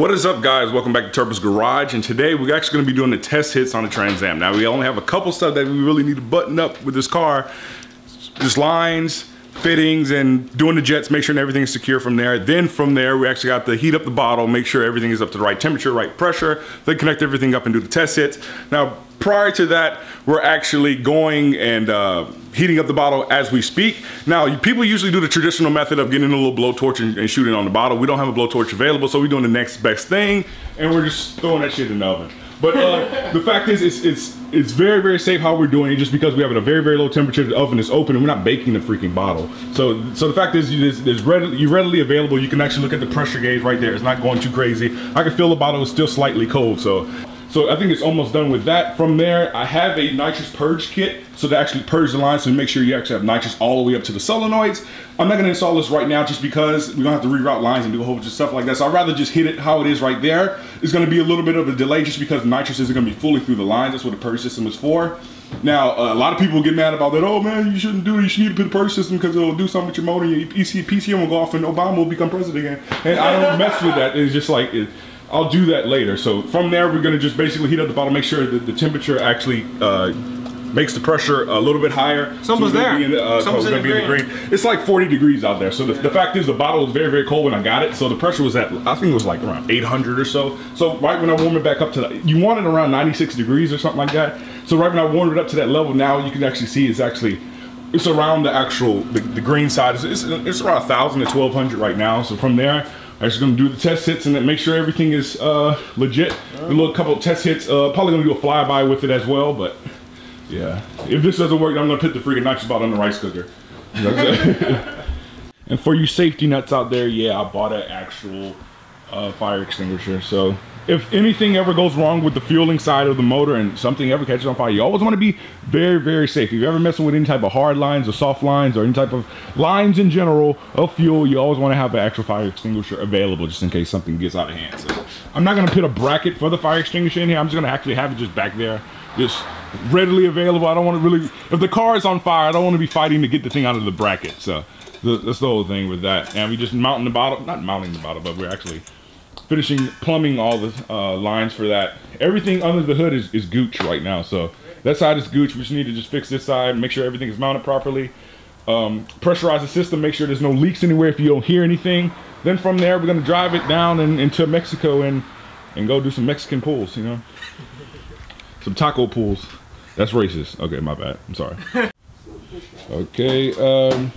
What is up, guys? Welcome back to Turbo's Garage, and today we're actually going to be doing the test hits on the Trans Am. Now, we only have a couple stuff that we really need to button up with this car. Just lines, fittings, and doing the jets, make sure everything is secure from there. Then from there, we actually got to heat up the bottle, make sure everything is up to the right temperature, right pressure, then connect everything up and do the test hits. Now, prior to that, we're actually going and heating up the bottle as we speak. Now, people usually do the traditional method of getting a little blowtorch and shooting on the bottle. We don't have a blowtorch available, so we're doing the next best thing, and we're just throwing that shit in the oven. But the fact is, it's very, very safe how we're doing it, just because we have it at a very, very low temperature. The oven is open, and we're not baking the freaking bottle. So the fact is, you're readily available. You can actually look at the pressure gauge right there. It's not going too crazy. I can feel the bottle is still slightly cold, so I think it's almost done with that. From there, I have a nitrous purge kit, so to actually purge the lines, so make sure you actually have nitrous all the way up to the solenoids. I'm not gonna install this right now just because we're gonna have to reroute lines and do a whole bunch of stuff like that. So I'd rather just hit it how it is right there. It's gonna be a little bit of a delay just because nitrous isn't gonna be fully through the lines. That's what the purge system is for. Now, a lot of people get mad about that. Oh man, you shouldn't do it. You should need to put a purge system because it'll do something with your motor. Your PCM will go off and Obama will become president again. And I don't mess with that. It's just like, I'll do that later. So from there, we're gonna just basically heat up the bottle, make sure that the temperature actually makes the pressure a little bit higher. Someone's there. Someone's gonna be in the green. It's like 40 degrees out there. So the fact is, the bottle was very, very cold when I got it. So the pressure was at, I think it was like around 800 or so. So right when I warm it back up to, you want it around 96 degrees or something like that. So right when I warmed it up to that level, now you can actually see it's around the actual, the green side. It's around 1,000 to 1,200 right now. So from there, I'm just gonna do the test hits and then make sure everything is legit. A little couple of test hits. Probably gonna do a flyby with it as well, but yeah. If this doesn't work, I'm gonna put the freaking nitrous bottle in the rice cooker. And for you safety nuts out there, yeah, I bought an actual fire extinguisher. So if anything ever goes wrong with the fueling side of the motor and something ever catches on fire, you always want to be very, very safe. If you're ever messing with any type of hard lines or soft lines or any type of lines in general of fuel, you always want to have an actual fire extinguisher available just in case something gets out of hand. So I'm not going to put a bracket for the fire extinguisher in here. I'm just going to actually have it just back there, just readily available. I don't want to really, if the car is on fire, I don't want to be fighting to get the thing out of the bracket. So that's the whole thing with that. And we just mounting the bottle, not mounting the bottle, but we're actually finishing plumbing all the lines for that. Everything under the hood is gooch right now, so that side is gooch. We just need to just fix this side, make sure everything is mounted properly, pressurize the system, make sure there's no leaks anywhere if you don't hear anything. Then from there, we're gonna drive it down into Mexico and go do some Mexican pulls, you know, some taco pulls. That's racist. Okay, my bad. I'm sorry. Okay.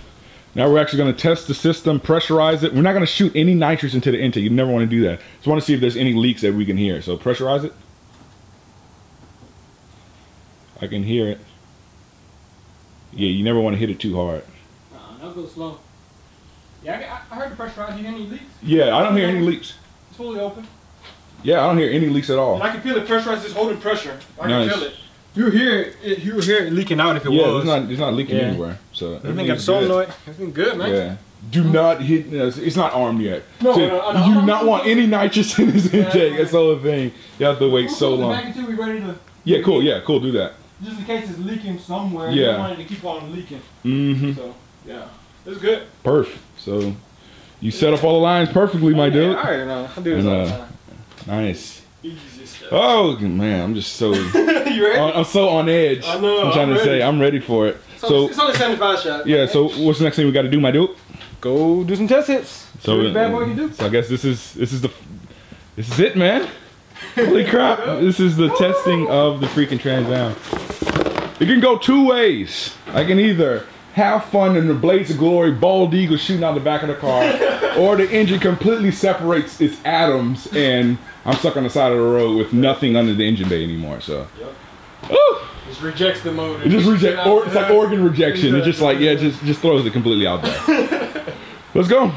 Now we're actually going to test the system, pressurize it. We're not going to shoot any nitrous into the intake. You never want to do that. Just want to see if there's any leaks that we can hear. So pressurize it. I can hear it. Yeah, you never want to hit it too hard. I'll go slow. Yeah, I heard the pressurize. You hear any leaks? Yeah, I don't hear any leaks. It's fully open. Yeah, I don't hear any leaks at all. And I can feel it pressurized. It's holding pressure. I can feel it. You hear it leaking out if it was. Yeah, it's not leaking anywhere. So everything got solenoid. Everything good, man. Yeah. Do not hit. It's not armed yet. No, so you do not want any nitrous in this intake. That's the whole thing. You have to wait so long. We ready to. Yeah, cool. Yeah, cool. Do that. Just in case it's leaking somewhere. Yeah. You don't want it to keep on leaking. Mm-hmm. So yeah, it's good. Perfect. So you set up all the lines perfectly, my dude. All right, now I'll do this all the time. Nice. Easy stuff. Oh man, I'm just so. You ready? I'm so on edge. I know. I'm trying to say I'm ready for it. So it's only 75 shots. Yeah. So what's the next thing we got to do, my dude? Go do some test hits. So what bad boy can do. So I guess this is it, man. Holy crap! This is the testing of the freaking Trans Am. It can go two ways. I can either have fun in the blaze of glory, bald eagle shooting out the back of the car, or the engine completely separates its atoms and I'm stuck on the side of the road with nothing under the engine bay anymore. So, just rejects the motor. It just rejects. It's like organ rejection. It's just like just throws it completely out there. Let's go.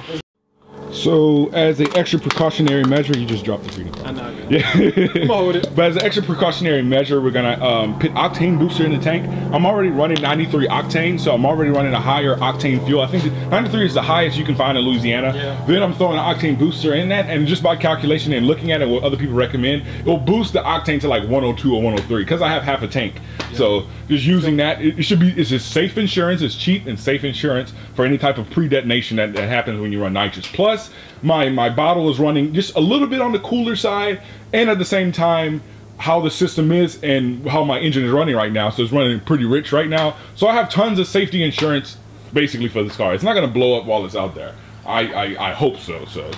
So, as an extra precautionary measure, you just dropped the freaking. I know. Yeah. I'm gonna hold it. But as an extra precautionary measure, we're gonna put octane booster in the tank. I'm already running 93 octane, so I'm already running a higher octane fuel. I think 93 is the highest you can find in Louisiana. Yeah. Then I'm throwing an octane booster in that, and just by calculation and looking at it, what other people recommend, it will boost the octane to like 102 or 103 because I have half a tank. Yeah. So just using that, it should be. It's just safe insurance. It's cheap and safe insurance for any type of pre-detonation that happens when you run nitrous. Plus, my bottle is running just a little bit on the cooler side, and at the same time, how the system is and how my engine is running right now. So it's running pretty rich right now. So I have tons of safety insurance basically for this car. It's not gonna blow up while it's out there. I hope so. So,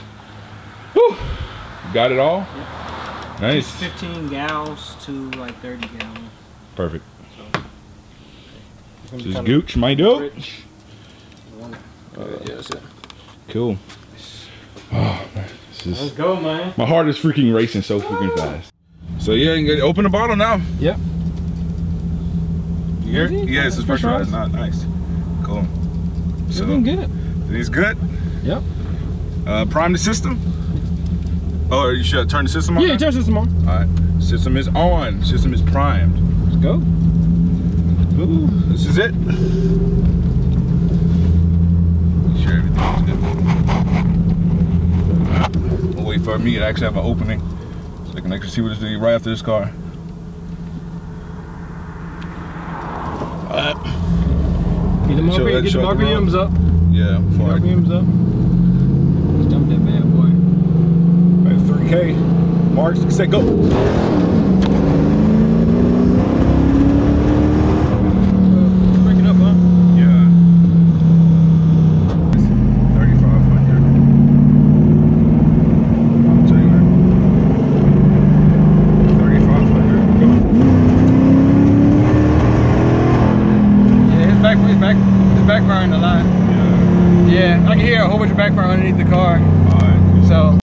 whew, got it all. Yep. Nice. 15 gallons to like 30 gallons. Perfect. So, this is Gooch, my dude. Yeah, that's it. Cool. Oh, man. Let's go, man. My heart is freaking racing so freaking fast. So yeah, you can open the bottle now. Yep. You hear it? Yeah, it's pressurized. Not nice. Cool. So good. It's good. Yep. Prime the system. Oh, you should turn the system on. Yeah, turn the system on. All right. System is on. System is primed. Let's go. Ooh, this is it. Make sure everything's good. All right. We'll wait for me to actually have an opening. I can actually see what it's doing right after this car. Get the RPMs up. Yeah, before RPMs up. Let's dump that bad boy. Right, 3K. Marks, set, go. Breaking up, huh? Yeah. 3,500. I'll tell you what. 3,500. Go. Yeah, it's backfiring a lot. Yeah, I can hear a whole bunch of backfire underneath the car. Alright. So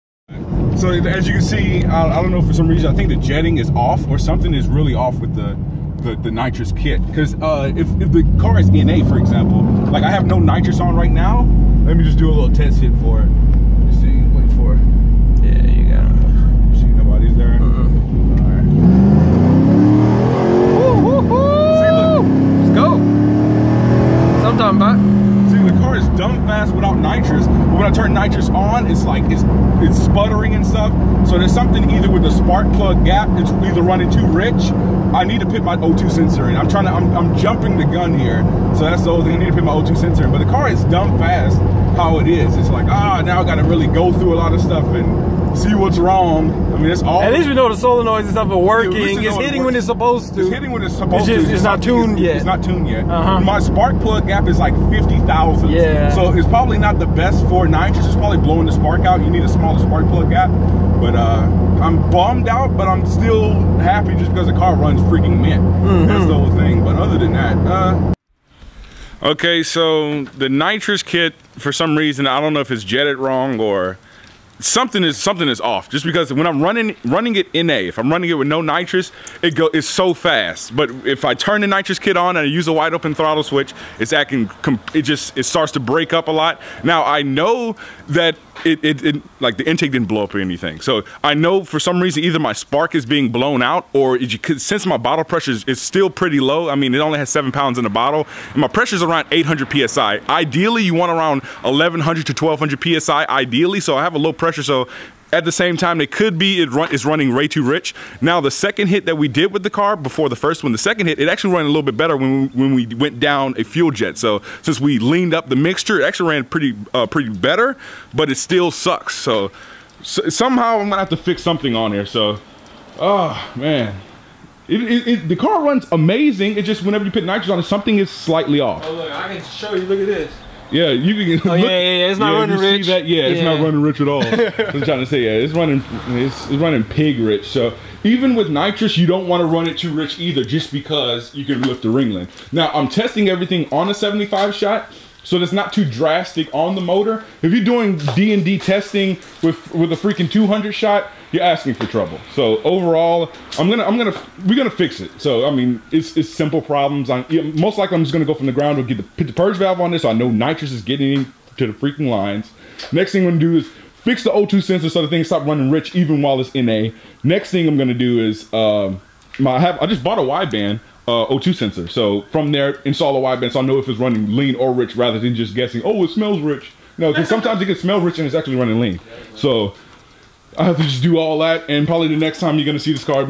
as you can see, I don't know, for some reason I think the jetting is off, or something is really off with the nitrous kit. Because if the car is NA, for example, like I have no nitrous on right now. Let me just do a little test hit for it. Let's see, wait for it. yeah, you got it. See, nobody's there. Alright. See, look. Let's go. Sometime back. The car is dumb fast without nitrous, but when I turn nitrous on, it's like it's sputtering and stuff. So there's something either with the spark plug gap, it's either running too rich. I need to put my O2 sensor in. I'm jumping the gun here, so that's the whole thing. I need to put my O2 sensor in. But the car is dumb fast how it is. It's like, now I got to really go through a lot of stuff and see what's wrong. I mean, it's all. At least we know the solenoids and stuff are working. Yeah, it's hitting when it's supposed to. It's hitting when it's supposed to. It's not tuned yet. It's not tuned yet. Uh-huh. My spark plug gap is like 50,000. Yeah. So it's probably not the best for nitrous. It's probably blowing the spark out. You need a smaller spark plug gap. But I'm bummed out, but I'm still happy just because the car runs freaking mint. That's the whole thing. But other than that, okay, so the nitrous kit, for some reason, I don't know if it's jetted wrong or something is off. Just because when I'm running it NA, if I'm running it with no nitrous, it's so fast. But if I turn the nitrous kit on and I use a wide open throttle switch, it starts to break up a lot. Now I know that it like the intake didn't blow up or anything. So I know for some reason either my spark is being blown out, or since my bottle pressure is still pretty low. I mean, it only has 7 pounds in the bottle, and my pressure is around 800 psi. Ideally, you want around 1100 to 1200 psi. Ideally, so I have a low pressure. So at the same time, it could be it's running way too rich. Now the second hit that we did with the car before the first one, the second hit, it actually ran a little bit better when we went down a fuel jet. So since we leaned up the mixture, it actually ran pretty better, but it still sucks. So somehow I'm gonna have to fix something on here. So, oh man, the car runs amazing. It just whenever you put nitrous on it, something is slightly off. Oh look, I can show you. Look at this. Yeah, you can. Oh look, yeah, it's not running rich. See that? Yeah, it's not running rich at all. I'm trying to say, yeah, it's running pig rich. So even with nitrous, you don't want to run it too rich either, just because you can lift the ringling. Now I'm testing everything on a 75 shot, so that's not too drastic on the motor. If you're doing D&D testing with a freaking 200 shot, you're asking for trouble. So overall, we're gonna fix it. So I mean, it's simple problems. Most likely I'm just gonna go from the ground and put the purge valve on this, so I know nitrous is getting into the freaking lines. Next thing I'm gonna do is fix the O2 sensor so the thing stop running rich even while it's NA. Next thing I'm gonna do is I just bought a wideband O2 sensor. So from there, install a wideband so I know if it's running lean or rich, rather than just guessing, oh, it smells rich. No, because sometimes it can smell rich and it's actually running lean. So I have to just do all that, and probably the next time you're gonna see this car,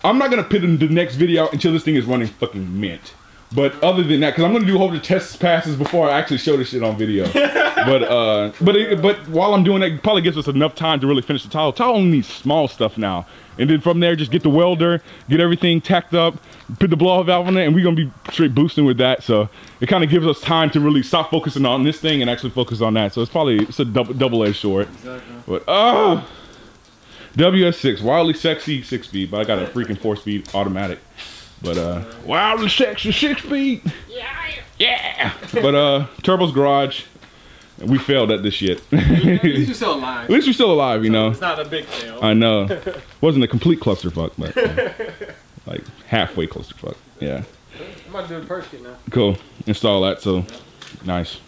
I'm not gonna put in the next video until this thing is running fucking mint. But other than that, because I'm gonna do a whole bunch of test passes before I actually show this shit on video. but while I'm doing that, it probably gives us enough time to really finish the tile. Tile only needs small stuff now. And then from there, just get the welder, get everything tacked up, put the blow-off valve on it, and we're gonna be straight boosting with that. So it kind of gives us time to really stop focusing on this thing and actually focus on that. So it's a double-edged sword. Exactly. But WS6, wildly sexy 6-speed, but I got a freaking 4-speed automatic. But wildly sexy 6-speed. Yeah. But Turbo's Garage. We failed at this shit. At least we're still alive. At least we're still alive, you know. It's not a big fail. I know. Wasn't a complete clusterfuck, but like halfway clusterfuck. Yeah. I'm about to do the purse kit now. Cool. Install that. So nice.